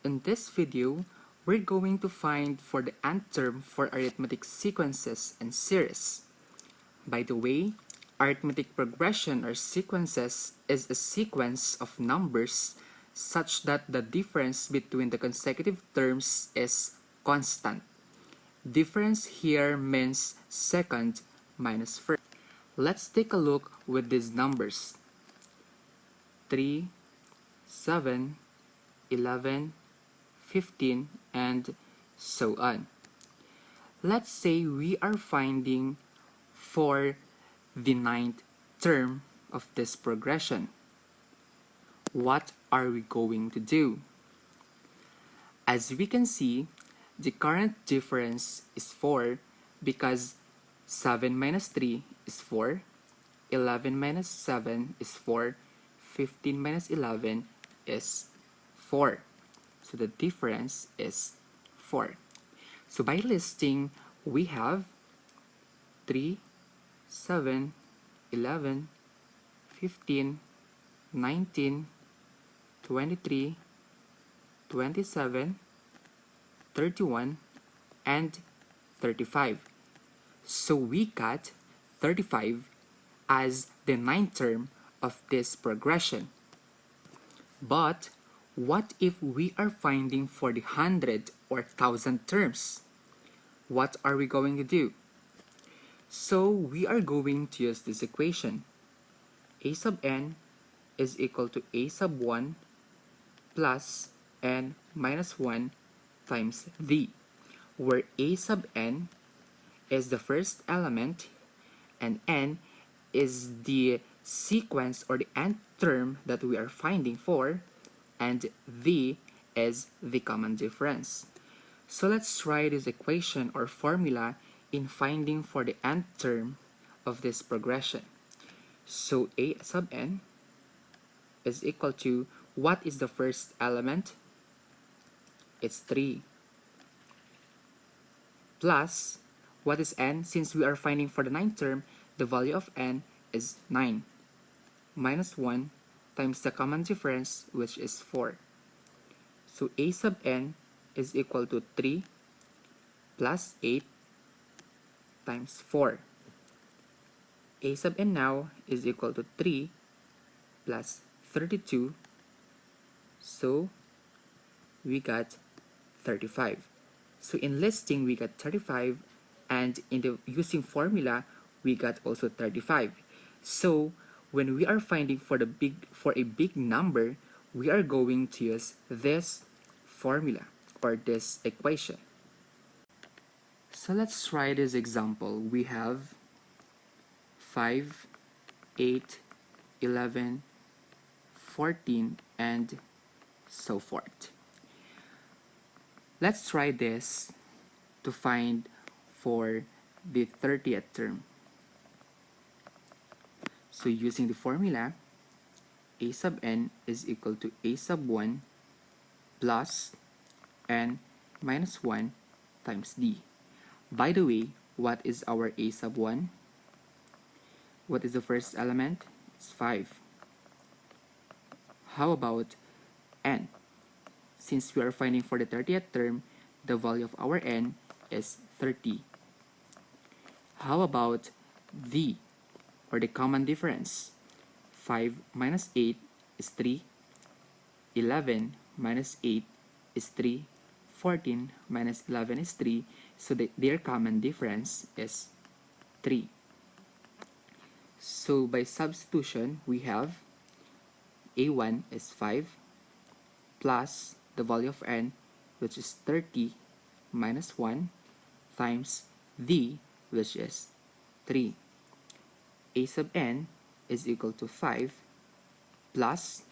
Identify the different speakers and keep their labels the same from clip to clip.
Speaker 1: In this video, we're going to find for the nth term for arithmetic sequences and series. By the way, arithmetic progression or sequences is a sequence of numbers such that the difference between the consecutive terms is constant. Difference here means second minus first. Let's take a look with these numbers. 3, 7, 11, 15, and so on. Let's say we are finding for the ninth term of this progression. What are we going to do? As we can see, the current difference is 4 because 7 minus 3 is 4, 11 minus 7 is 4, 15 minus 11 is 4. So the difference is 4. So by listing, we have 3, 7, 11, 15, 19, 23, 27, 31, and 35. So we got 35 as the ninth term of this progression. But what if we are finding for the 100 or 1000 terms? What are we going to do? So we are going to use this equation. A sub n is equal to a sub 1 plus n minus 1 times v, where a sub n is the first element and n is the sequence or the nth term that we are finding for, and v is the common difference. So let's try this equation or formula in finding for the nth term of this progression. So a sub n is equal to, what is the first element? It's 3. Plus, what is n? Since we are finding for the ninth term, the value of n is 9. Minus 1 times the common difference, which is 4. So a sub n is equal to 3 plus 8 times 4. A sub n now is equal to 3 plus 32. So we got 35. So in listing, we got 35, and in the using formula, we got also 35. So when we are finding for a big number, we are going to use this formula or this equation. So let's try this example. We have 5, 8, 11, 14, and so forth. Let's try this to find for the 30th term. So using the formula, a sub n is equal to a sub 1 plus n minus 1 times d. By the way, what is our a sub 1? What is the first element? It's 5. How about n? Since we are finding for the 30th term, the value of our n is 30. How about v, or the common difference? 5 minus 8 is 3. 11 minus 8 is 3. 14 minus 11 is 3. So their common difference is 3. So by substitution, we have a1 is 5 plus the value of n, which is 30 minus 1 times v, which is 3. A sub n is equal to 5 plus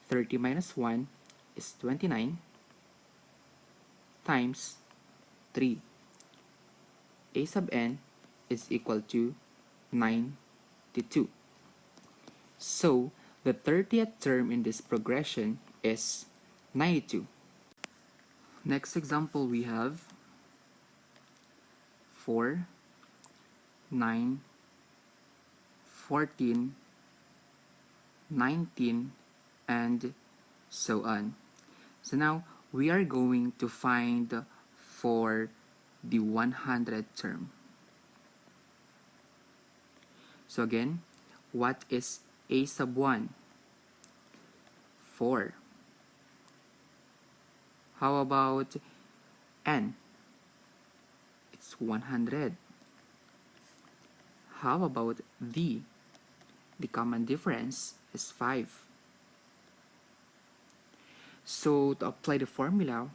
Speaker 1: 30 minus 1 is 29 times 3. A sub n is equal to 92. So the 30th term in this progression is 92. Next example, we have 4, 9, 14, 19, and so on. So now we are going to find for the 100 term. So again, what is a sub 1? 4. How about n? It's 100. How about d? The common difference is 5. So to apply the formula,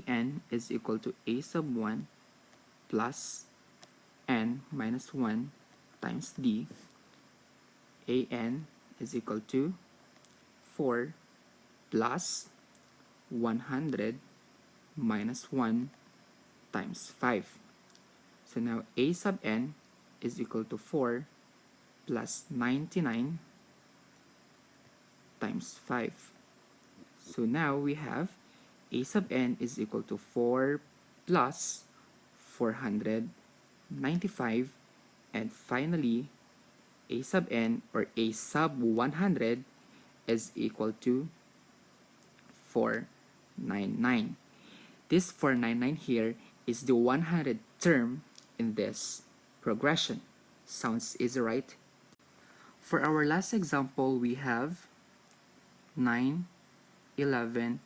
Speaker 1: an is equal to a sub 1 plus n minus 1 times d. An is equal to 4 plus 100 minus 1 times 5. So now a sub n is equal to 4 plus 99 times 5. So now we have a sub n is equal to 4 plus 495, and finally a sub n, or a sub 100, is equal to 499. This 499 here is the 100 term in this progression. Sounds easy, right? For our last example, we have 9, 11,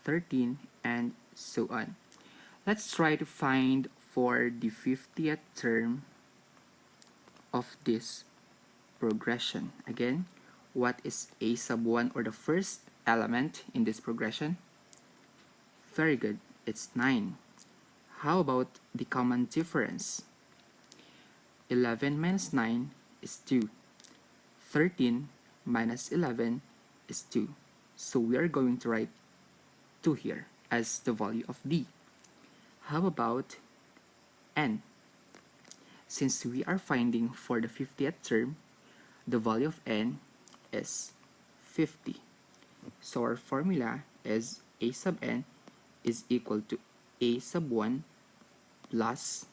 Speaker 1: 13, and so on. Let's try to find for the 50th term of this progression. Again, what is a sub 1, or the first element in this progression? Very good, it's 9. How about the common difference? 11 minus 9 is 2. 13 minus 11 is 2. So we are going to write 2 here as the value of d. How about n? Since we are finding for the 50th term, the value of n is 50. So our formula is a sub n is equal to a sub 1 plus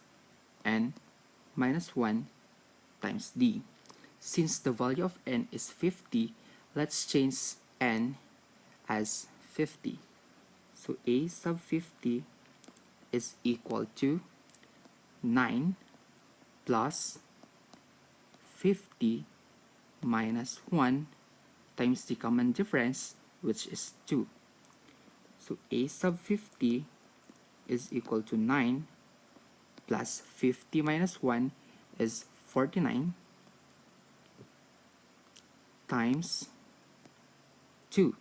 Speaker 1: n minus 1 times d. Since the value of n is 50, let's change n as 50. So a sub 50 is equal to 9 plus 50 minus 1 times the common difference, which is 2. So a sub 50 is equal to 9 plus 50 minus 1 is 49 times 2.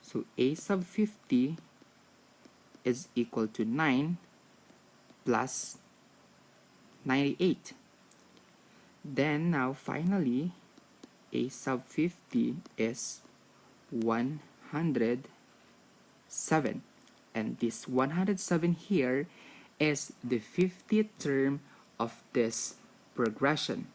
Speaker 1: So a sub 50 is equal to 9 plus 98. Then now finally, a sub 50 is 107. And this 107 here is the 50th term of this progression.